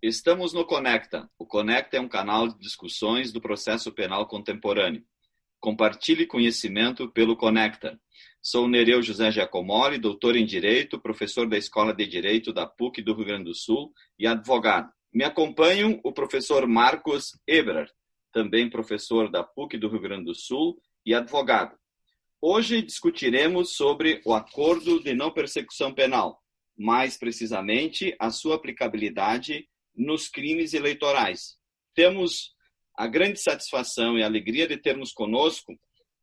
Estamos no Conecta. O Conecta é um canal de discussões do processo penal contemporâneo. Compartilhe conhecimento pelo Conecta. Sou Nereu José Giacomoli, doutor em Direito, professor da Escola de Direito da PUC do Rio Grande do Sul e advogado. Me acompanham o professor Marcos Eberhard, também professor da PUC do Rio Grande do Sul e advogado. Hoje discutiremos sobre o Acordo de Não Persecução Penal, mais precisamente a sua aplicabilidade nos crimes eleitorais. Temos a grande satisfação e alegria de termos conosco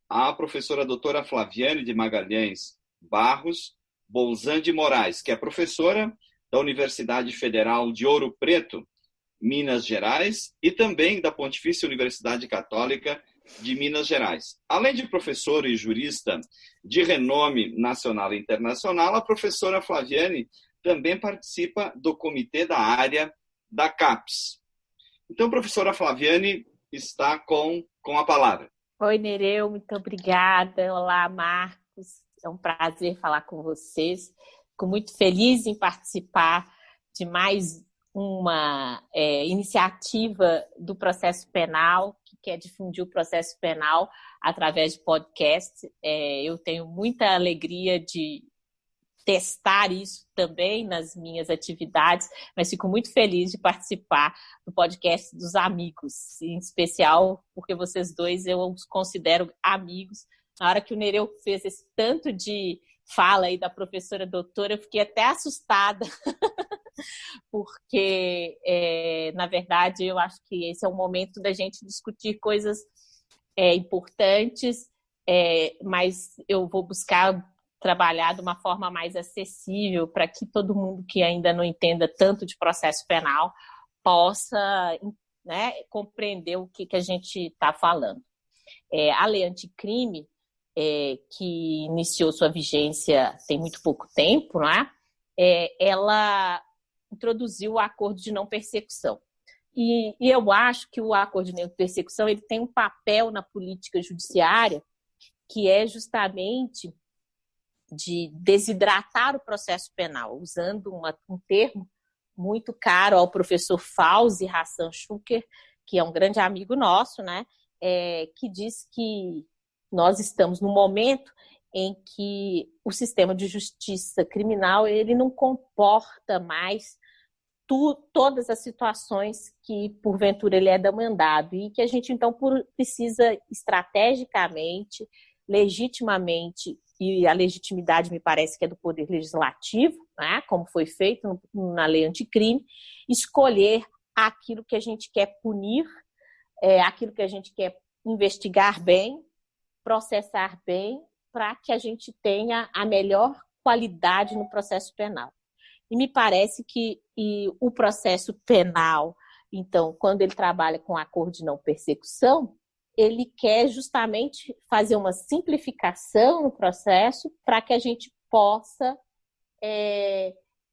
a professora doutora Flaviane de Magalhães Barros Bolzan de Moraes, que é professora da Universidade Federal de Ouro Preto, Minas Gerais, e também da Pontifícia Universidade Católica de Minas Gerais. Além de professora e jurista de renome nacional e internacional, a professora Flaviane também participa do comitê da área da CAPES. Então, professora Flaviane está com a palavra. Oi, Nereu, muito obrigada. Olá, Marcos. É um prazer falar com vocês. Fico muito feliz em participar de mais uma iniciativa do processo penal, que quer difundir o processo penal através de podcast. Eu tenho muita alegria de testar isso também nas minhas atividades, mas fico muito feliz de participar do podcast dos amigos, em especial porque vocês dois eu os considero amigos. Na hora que o Nereu fez esse tanto de fala aí da professora doutora, eu fiquei até assustada, porque, na verdade, eu acho que esse é o momento da gente discutir coisas importantes, mas eu vou buscar trabalhar de uma forma mais acessível para que todo mundo que ainda não entenda tanto de processo penal possa, né, compreender o que a gente está falando. A lei anticrime, que iniciou sua vigência tem muito pouco tempo, né, ela introduziu o acordo de não persecução. E eu acho que o acordo de não persecução ele tem um papel na política judiciária que é justamente de desidratar o processo penal, usando um termo muito caro ao professor Fauzi Hassan Shuker, que é um grande amigo nosso, né? Que diz que nós estamos num momento em que o sistema de justiça criminal ele não comporta mais todas as situações que, porventura, ele é demandado e que a gente, então, precisa estrategicamente, legitimamente, e a legitimidade me parece que é do Poder Legislativo, né, como foi feito na lei anticrime, escolher aquilo que a gente quer punir, aquilo que a gente quer investigar bem, processar bem, para que a gente tenha a melhor qualidade no processo penal. E me parece que o processo penal, então, quando ele trabalha com acordo de não persecução, ele quer justamente fazer uma simplificação no processo para que a gente possa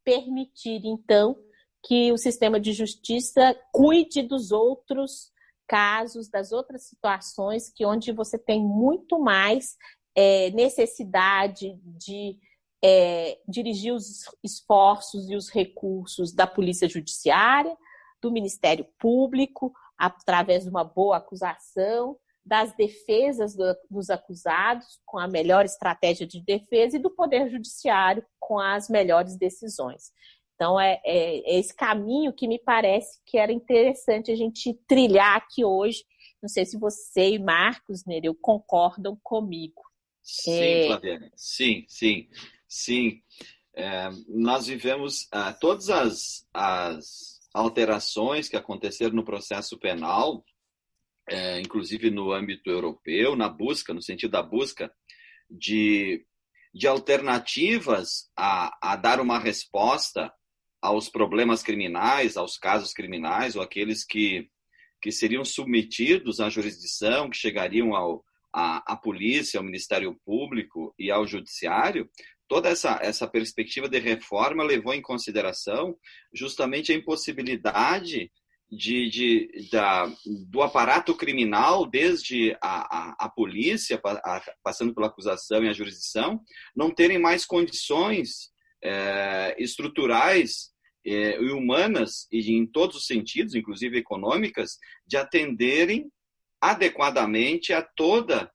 permitir, então, que o sistema de justiça cuide dos outros casos, das outras situações onde você tem muito mais necessidade de dirigir os esforços e os recursos da Polícia Judiciária, do Ministério Público, através de uma boa acusação, das defesas dos acusados, com a melhor estratégia de defesa, e do Poder Judiciário, com as melhores decisões. Então, é esse caminho que me parece que era interessante a gente trilhar aqui hoje. Não sei se você e Marcos, Nereu, concordam comigo. Sim, Flaviane. Sim. Nós vivemos todas as alterações que aconteceram no processo penal, inclusive no âmbito europeu, no sentido da busca de alternativas a dar uma resposta aos problemas criminais, aos casos criminais, ou aqueles que seriam submetidos à jurisdição, que chegariam à polícia, ao Ministério Público e ao Judiciário. Toda essa perspectiva de reforma levou em consideração justamente a impossibilidade do aparato criminal, desde a polícia, passando pela acusação e a jurisdição, não terem mais condições estruturais e humanas, e em todos os sentidos, inclusive econômicas, de atenderem adequadamente a toda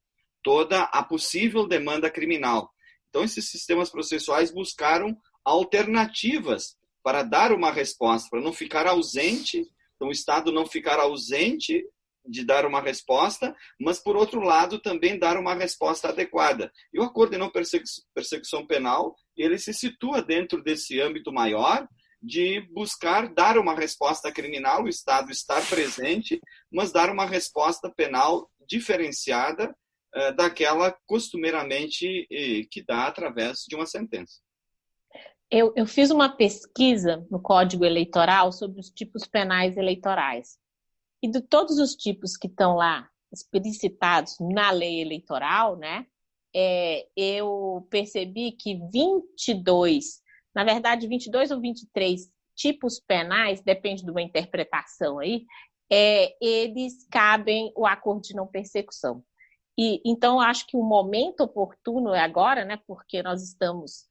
a possível demanda criminal. Então, esses sistemas processuais buscaram alternativas para dar uma resposta, para não ficar ausente, então o Estado não ficar ausente de dar uma resposta, mas, por outro lado, também dar uma resposta adequada. E o acordo de não persecução penal, ele se situa dentro desse âmbito maior de buscar dar uma resposta criminal, o Estado estar presente, mas dar uma resposta penal diferenciada daquela costumeiramente que dá através de uma sentença. Eu fiz uma pesquisa no Código Eleitoral sobre os tipos penais eleitorais. E de todos os tipos que estão lá explicitados na lei eleitoral, né, eu percebi que 22, na verdade 22 ou 23 tipos penais, depende de uma interpretação aí, eles cabem o acordo de não persecução. E então, acho que o momento oportuno é agora, né, porque nós estamos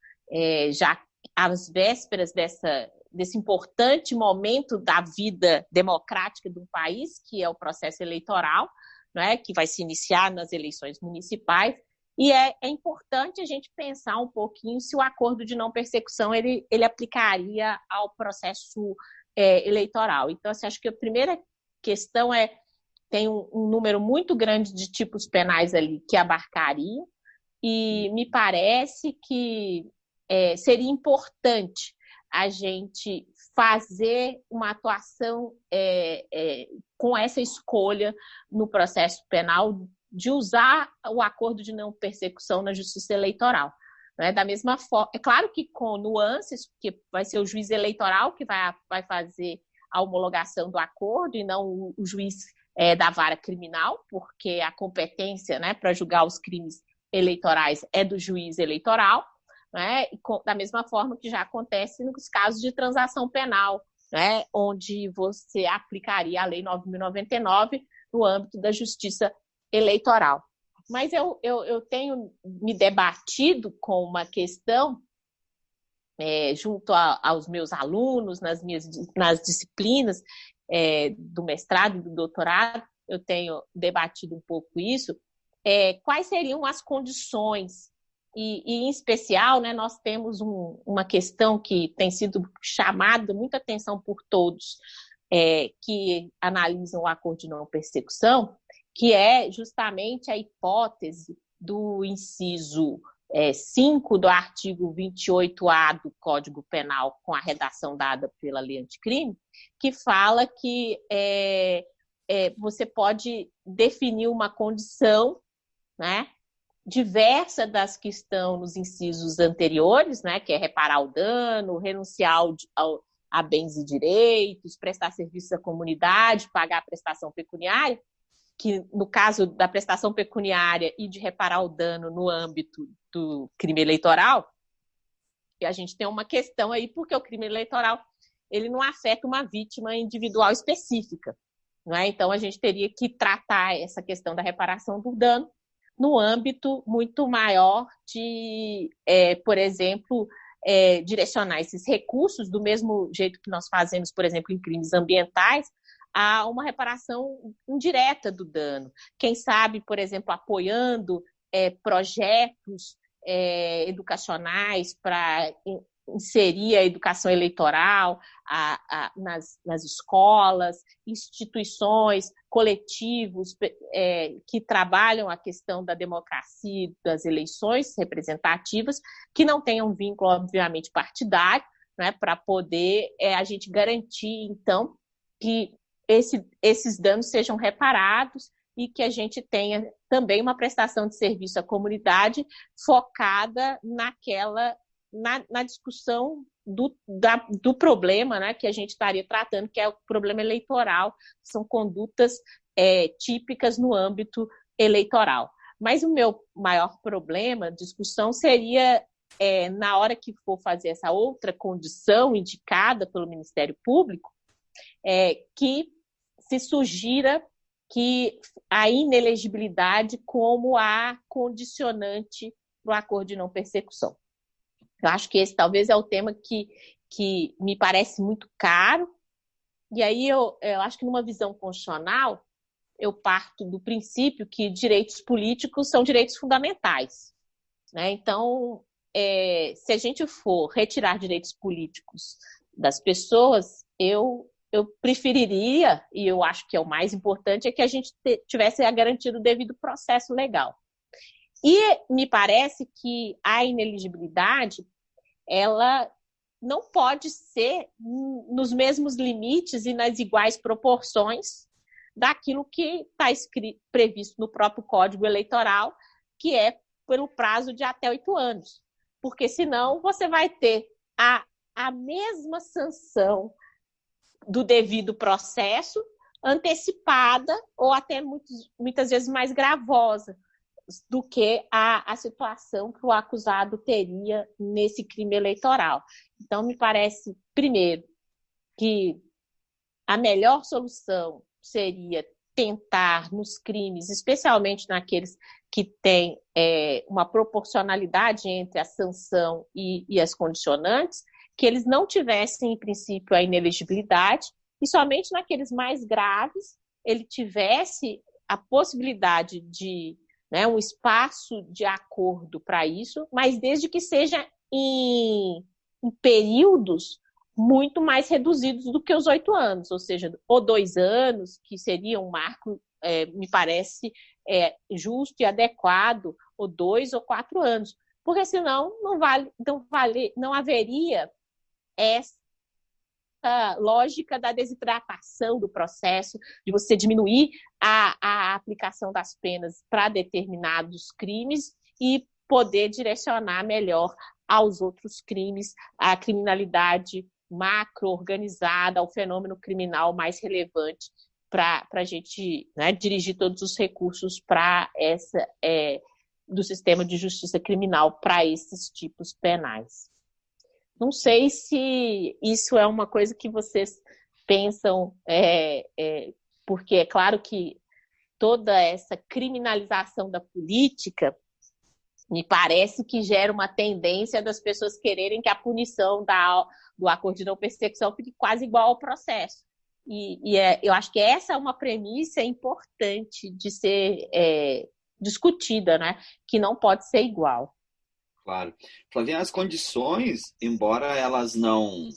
já às vésperas desse importante momento da vida democrática do país, que é o processo eleitoral, né, que vai se iniciar nas eleições municipais, e é importante a gente pensar um pouquinho se o acordo de não persecução ele aplicaria ao processo eleitoral. Então, assim, acho que a primeira questão tem um número muito grande de tipos penais ali que abarcaria, e me parece que seria importante a gente fazer uma atuação com essa escolha no processo penal de usar o acordo de não persecução na justiça eleitoral. Né? Da mesma forma, é claro que com nuances, porque vai ser o juiz eleitoral que vai fazer a homologação do acordo e não o juiz da vara criminal, porque a competência, né, para julgar os crimes eleitorais é do juiz eleitoral, né? Da mesma forma que já acontece nos casos de transação penal, né? Onde você aplicaria a Lei 9.099 no âmbito da justiça eleitoral. Mas eu tenho me debatido com uma questão junto aos meus alunos, nas disciplinas do mestrado e do doutorado, eu tenho debatido um pouco isso, quais seriam as condições. E em especial, né, nós temos uma questão que tem sido chamada muita atenção por todos que analisam o acordo de não persecução, que é justamente a hipótese do inciso 5 do artigo 28A do Código Penal, com a redação dada pela Lei Anticrime, que fala que você pode definir uma condição, né, diversa das que estão nos incisos anteriores, né, que é reparar o dano, renunciar a bens e direitos, prestar serviço à comunidade, pagar a prestação pecuniária, que no caso da prestação pecuniária e de reparar o dano no âmbito do crime eleitoral, e a gente tem uma questão aí, porque o crime eleitoral ele não afeta uma vítima individual específica, não é? Então a gente teria que tratar essa questão da reparação do dano no âmbito muito maior de, por exemplo, direcionar esses recursos, do mesmo jeito que nós fazemos, por exemplo, em crimes ambientais, a uma reparação indireta do dano. Quem sabe, por exemplo, apoiando projetos educacionais para inserir a educação eleitoral nas escolas, instituições, coletivos que trabalham a questão da democracia e das eleições representativas, que não tenham vínculo, obviamente, partidário, né, para poder a gente garantir, então, que esses danos sejam reparados e que a gente tenha também uma prestação de serviço à comunidade focada na discussão do problema, né, que a gente estaria tratando, que é o problema eleitoral, são condutas típicas no âmbito eleitoral. Mas o meu maior problema, discussão, seria na hora que for fazer essa outra condição indicada pelo Ministério Público, que se sugira que a inelegibilidade como a condicionante do acordo de não persecução. Eu acho que esse talvez é o tema que que me parece muito caro. E aí eu acho que numa visão constitucional, eu parto do princípio que direitos políticos são direitos fundamentais, né? Então, se a gente for retirar direitos políticos das pessoas, eu preferiria, e eu acho que é o mais importante, é que a gente tivesse garantido o devido processo legal. E me parece que a ineligibilidade, ela não pode ser nos mesmos limites e nas iguais proporções daquilo que está previsto no próprio Código Eleitoral, que é pelo prazo de até 8 anos. Porque senão você vai ter a mesma sanção do devido processo antecipada ou até muitas vezes mais gravosa do que a situação que o acusado teria nesse crime eleitoral. Então, me parece, primeiro, que a melhor solução seria tentar, nos crimes, especialmente naqueles que têm uma proporcionalidade entre a sanção e as condicionantes, que eles não tivessem, em princípio, a inelegibilidade, e somente naqueles mais graves ele tivesse a possibilidade de um espaço de acordo para isso, mas desde que seja em períodos muito mais reduzidos do que os 8 anos, ou seja, ou 2 anos, que seria um marco, me parece, justo e adequado, ou 2 ou 4 anos, porque senão não haveria essa lógica da desidratação do processo, de você diminuir a aplicação das penas para determinados crimes e poder direcionar melhor aos outros crimes, à criminalidade macro-organizada, ao fenômeno criminal mais relevante, para a gente dirigir todos os recursos para do sistema de justiça criminal para esses tipos penais. Não sei se isso é uma coisa que vocês pensam, porque é claro que toda essa criminalização da política me parece que gera uma tendência das pessoas quererem que a punição do acordo de não persecução fique quase igual ao processo. Eu acho que essa é uma premissa importante de ser discutida, né? Que não pode ser igual. Claro. Flaviana, as condições, embora elas não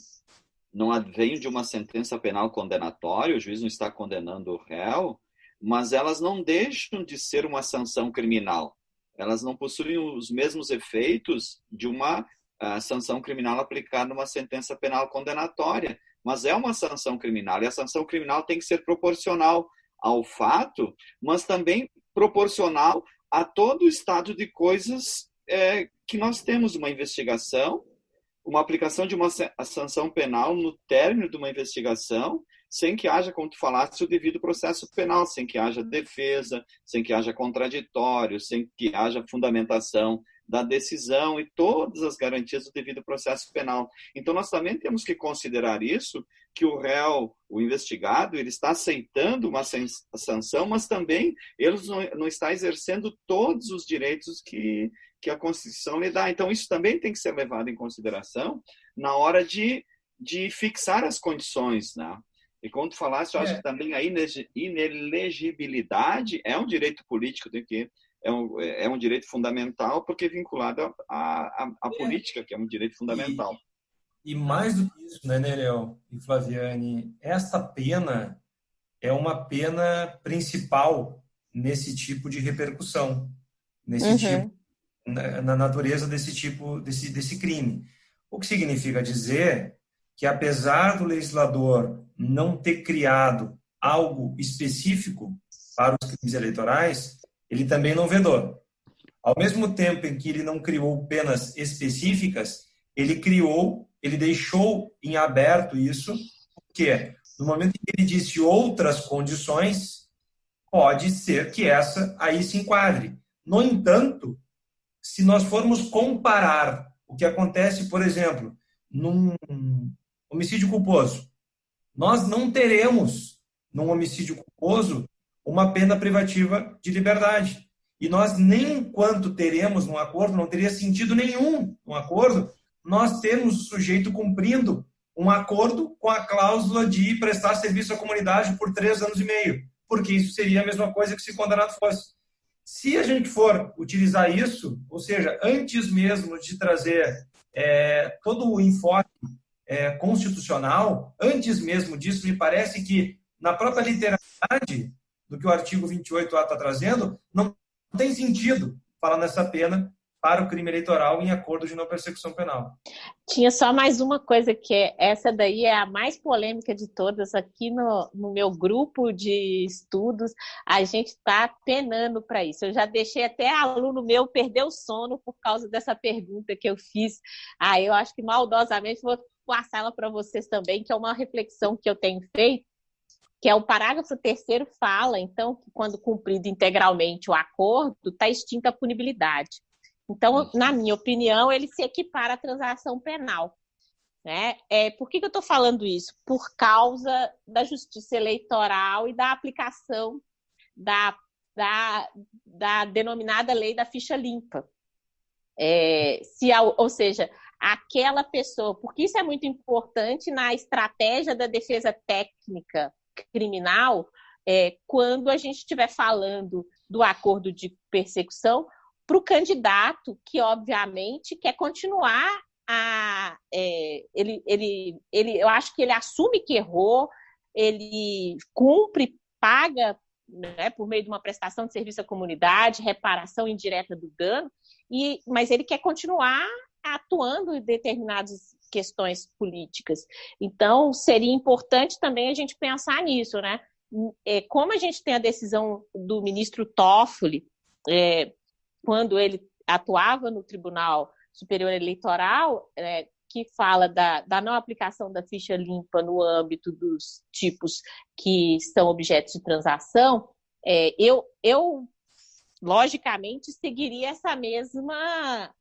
advenham de uma sentença penal condenatória, o juiz não está condenando o réu, mas elas não deixam de ser uma sanção criminal. Elas não possuem os mesmos efeitos de uma sanção criminal aplicada numa sentença penal condenatória, mas é uma sanção criminal, e a sanção criminal tem que ser proporcional ao fato, mas também proporcional a todo o estado de coisas que nós temos uma investigação, uma aplicação de uma sanção penal no término de uma investigação, sem que haja, como tu falaste, o devido processo penal, sem que haja defesa, sem que haja contraditório, sem que haja fundamentação da decisão e todas as garantias do devido processo penal. Então, nós também temos que considerar isso, que o réu, o investigado, ele está aceitando uma sanção, mas também ele não está exercendo todos os direitos que a Constituição lhe dá. Então, isso também tem que ser levado em consideração na hora de fixar as condições, né? E como tu falaste, eu acho que também a inelegibilidade é um direito político, é um direito fundamental, porque é vinculado à política, que é um direito fundamental. E mais do que isso, né, Nereu e Flaviane, essa pena é uma pena principal nesse tipo de repercussão, na natureza desse crime. O que significa dizer que, apesar do legislador não ter criado algo específico para os crimes eleitorais, ele também não vedou. Ao mesmo tempo em que ele não criou penas específicas, ele deixou em aberto isso, porque no momento em que ele disse outras condições, pode ser que essa aí se enquadre. No entanto, se nós formos comparar o que acontece, por exemplo, num homicídio culposo, nós não teremos, num homicídio culposo, uma pena privativa de liberdade. E nós, nem enquanto teremos num acordo, não teria sentido nenhum um acordo, nós temos o sujeito cumprindo um acordo com a cláusula de prestar serviço à comunidade por 3 anos e meio, porque isso seria a mesma coisa que se condenado fosse. Se a gente for utilizar isso, ou seja, antes mesmo de trazer todo o enfoque constitucional, antes mesmo disso, me parece que na própria literalidade do que o artigo 28A está trazendo, não tem sentido falar nessa pena para o crime eleitoral em acordo de não persecução penal. Tinha só mais uma coisa, que essa daí é a mais polêmica de todas. Aqui no meu grupo de estudos, a gente está penando para isso. Eu já deixei até aluno meu perder o sono por causa dessa pergunta que eu fiz. Eu acho que maldosamente vou passar ela para vocês também, que é uma reflexão que eu tenho feito, que é o parágrafo 3º fala, então, que quando cumprido integralmente o acordo, está extinta a punibilidade. Então, na minha opinião, ele se equipara à transação penal. Né? Por que eu estou falando isso? Por causa da justiça eleitoral e da aplicação da denominada lei da ficha limpa. Ou seja, aquela pessoa, porque isso é muito importante na estratégia da defesa técnica criminal, quando a gente estiver falando do acordo de persecução, para o candidato que, obviamente, quer continuar eu acho que ele assume que errou, ele cumpre, paga, né, por meio de uma prestação de serviço à comunidade, reparação indireta do dano, mas ele quer continuar atuando em determinadas questões políticas. Então, seria importante também a gente pensar nisso, né? Como a gente tem a decisão do ministro Toffoli, quando ele atuava no Tribunal Superior Eleitoral, que fala da não aplicação da ficha limpa no âmbito dos tipos que são objetos de transação, eu logicamente seguiria essa mesma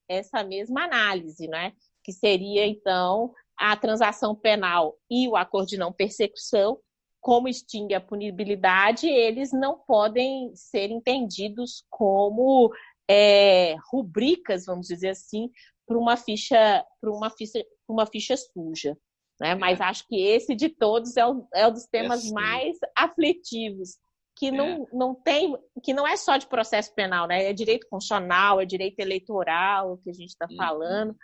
análise, né? Que seria, então, a transação penal e o acordo de não persecução, como extingue a punibilidade, eles não podem ser entendidos como rubricas, vamos dizer assim, para uma ficha suja. Né? Mas acho que esse de todos é um dos temas mais aflitivos, que não é só de processo penal, né? É direito constitucional, é direito eleitoral que a gente está falando.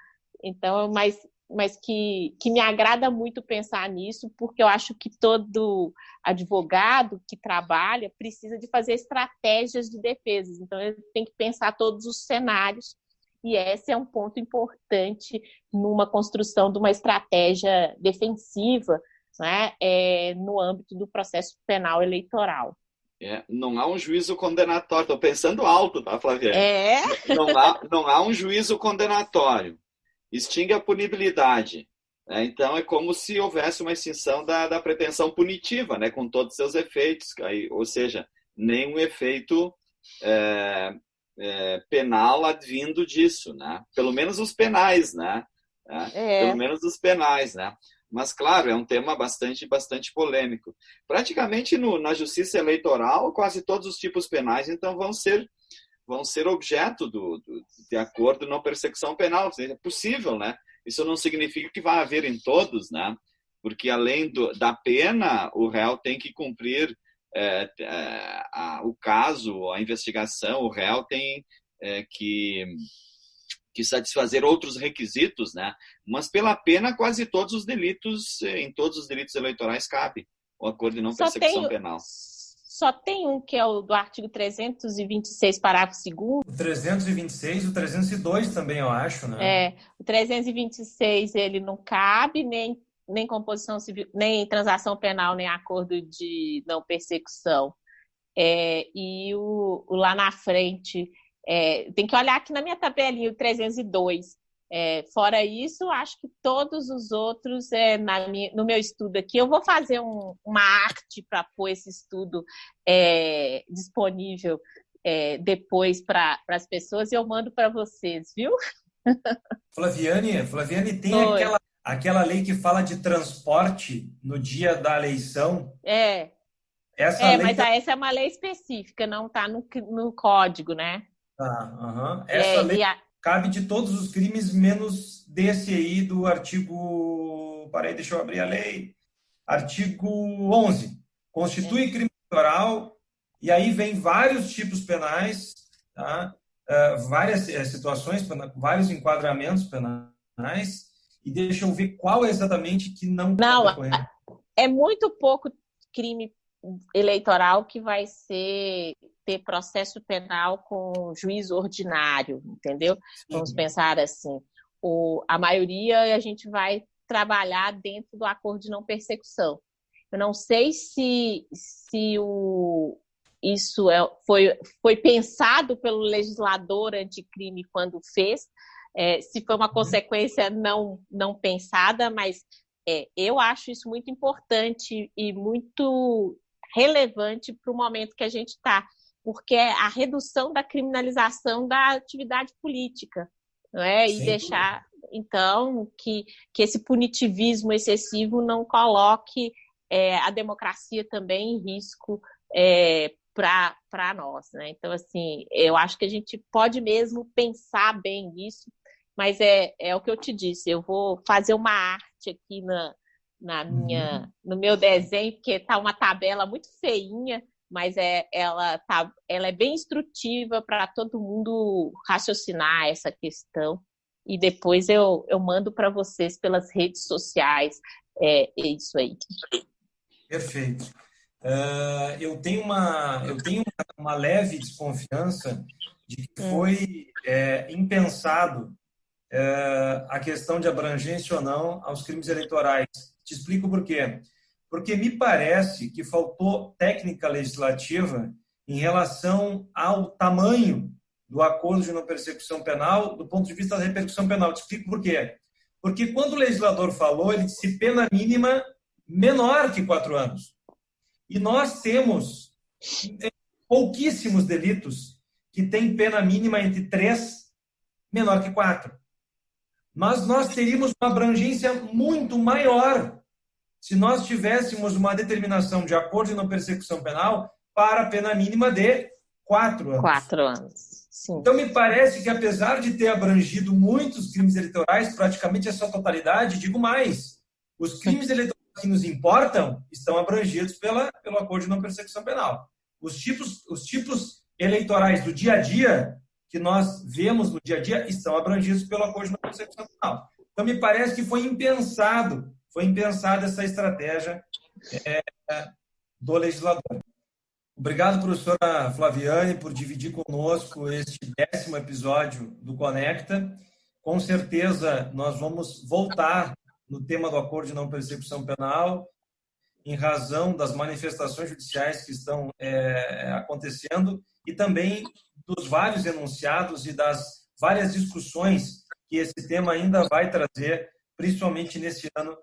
Então, mas que me agrada muito pensar nisso, porque eu acho que todo advogado que trabalha precisa de fazer estratégias de defesa. Então, ele tem que pensar todos os cenários, e esse é um ponto importante numa construção de uma estratégia defensiva, né, no âmbito do processo penal eleitoral. Não há um juízo condenatório. Estou pensando alto, tá, Flaviane? Não há um juízo condenatório. Extingue a punibilidade. Então, é como se houvesse uma extinção da pretensão punitiva, né, com todos os seus efeitos. Ou seja, nenhum efeito penal advindo disso, né? Pelo menos os penais, né? Pelo menos os penais, né? Mas, claro, é um tema bastante polêmico. Praticamente na justiça eleitoral, quase todos os tipos penais, então, vão ser objeto de acordo de não persecução penal. É possível, né? Isso não significa que vai haver em todos, né? Porque, além da pena, o réu tem que cumprir o caso, a investigação, o réu tem que satisfazer outros requisitos, né? Mas pela pena, quase todos os delitos, em todos os delitos eleitorais cabe o acordo de não persecução penal. Só tem um que é o do artigo 326, parágrafo 2º. O 326 e o 302 também, eu acho, né? O 326 ele não cabe, nem composição civil, nem transação penal, nem acordo de não persecução. E o lá na frente, tem que olhar aqui na minha tabelinha, o 302. Fora isso, acho que todos os outros, no meu estudo aqui, eu vou fazer uma arte para pôr esse estudo disponível depois para as pessoas, e eu mando para vocês, viu? Flaviane, tem aquela lei que fala de transporte no dia da eleição? Mas essa é uma lei específica, não está no código, né? Essa lei cabe de todos os crimes, menos desse aí do artigo... Peraí, deixa eu abrir a lei. Artigo 11. Constitui crime eleitoral, e aí vem vários tipos penais, tá? Várias situações, vários enquadramentos penais, e deixa eu ver qual é exatamente que não... Não, é muito pouco crime eleitoral que vai ter processo penal com juiz ordinário, entendeu? Vamos pensar assim, a maioria a gente vai trabalhar dentro do acordo de não persecução. Eu não sei se isso foi pensado pelo legislador anticrime quando fez, se foi uma consequência não pensada, mas eu acho isso muito importante e muito relevante para o momento que a gente está, porque é a redução da criminalização da atividade política, não é? E deixar, então, que esse punitivismo excessivo não coloque a democracia também em risco para nós, né? Então, assim, eu acho que a gente pode mesmo pensar bem nisso, mas é o que eu te disse, eu vou fazer uma arte aqui no meu desenho, porque está uma tabela muito feinha, mas ela é bem instrutiva para todo mundo raciocinar essa questão, e depois eu mando para vocês pelas redes sociais isso aí. Perfeito. Eu tenho uma leve desconfiança de que foi impensado a questão de abrangência ou não aos crimes eleitorais. Te explico por quê. Porque me parece que faltou técnica legislativa em relação ao tamanho do acordo de não persecução penal do ponto de vista da repercussão penal. Te explico por quê. Porque quando o legislador falou, ele disse pena mínima menor que 4 anos. E nós temos pouquíssimos delitos que têm pena mínima entre 3 menor que 4. Mas nós teríamos uma abrangência muito maior se nós tivéssemos uma determinação de acordo de não persecução penal para a pena mínima de 4 anos. 4 anos, sim. Então, me parece que, apesar de ter abrangido muitos crimes eleitorais, praticamente a sua totalidade, digo mais, os crimes eleitorais que nos importam estão abrangidos pelo acordo de não persecução penal. Os tipos eleitorais do dia a dia, que nós vemos no dia a dia, estão abrangidos pelo acordo de não persecução penal. Então, me parece que foi impensada essa estratégia do legislador. Obrigado, professora Flaviane, por dividir conosco este 10º episódio do Conecta. Com certeza, nós vamos voltar no tema do acordo de não persecução penal, em razão das manifestações judiciais que estão acontecendo e também dos vários enunciados e das várias discussões que esse tema ainda vai trazer, principalmente nesse ano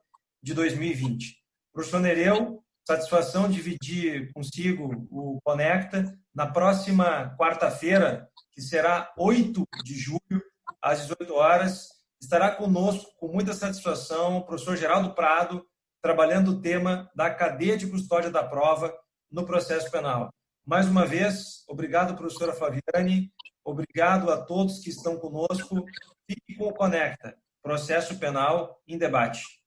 de 2020. Professor Nereu, satisfação dividir consigo o Conecta. Na próxima quarta-feira, que será 8 de julho, às 18 horas, estará conosco, com muita satisfação, o professor Geraldo Prado, trabalhando o tema da cadeia de custódia da prova no processo penal. Mais uma vez, obrigado, professora Flaviane, obrigado a todos que estão conosco. Fique com o Conecta, processo penal em debate.